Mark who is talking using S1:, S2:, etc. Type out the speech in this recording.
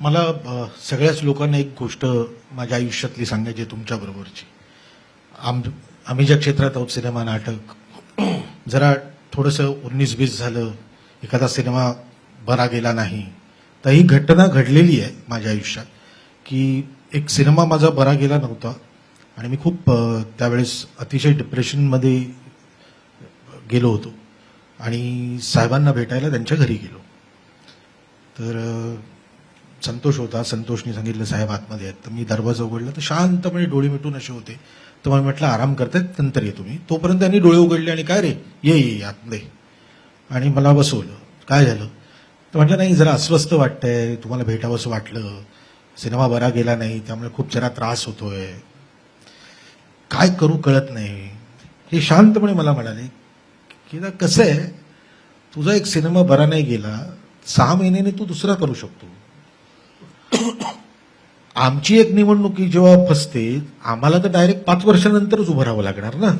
S1: मला सगळ्याच लोकांना एक गोष्ट माझ्या आयुष्यातली सांगायची आहे तुमच्या बरोबरची. आम्ही ज्या क्षेत्रात आहोत, सिनेमा नाटक, जरा थोडंसं 19-20 झालं, एखादा सिनेमा बरा गेला नाही, तर ही घटना घडलेली आहे माझ्या आयुष्यात की एक सिनेमा माझा बरा गेला नव्हता आणि मी खूप त्यावेळेस अतिशय डिप्रेशनमध्ये गेलो होतो आणि साहेबांना भेटायला त्यांच्या घरी गेलो. तर संतोष होता. संतोषने सांगितलं साहेब आतमध्ये आहेत. तर मी दरवाजा उघडला तर शांतपणे डोळे मिटून असे होते. तर मला म्हटलं आराम करतायत, नंतर ये तुम्ही. तोपर्यंत त्यांनी डोळे उघडले आणि काय रे, ये आतमध्ये, आणि मला बसवलं. काय झालं तर म्हटलं नाही, जरा अस्वस्थ वाटतंय, तुम्हाला भेटावंसं वाटलं, सिनेमा बरा गेला नाही त्यामुळे खूप जरा त्रास होतोय, काय करू कळत नाही. हे शांतपणे मला म्हणाले की कसं आहे, तुझा एक सिनेमा बरा नाही गेला, 6 महिन्याने तू दुसरा करू शकतो. आमची एक निवडणुकी जेव्हा फसते, आम्हाला तर डायरेक्ट 5 वर्षानंतरच उभं राहावं लागणार ना.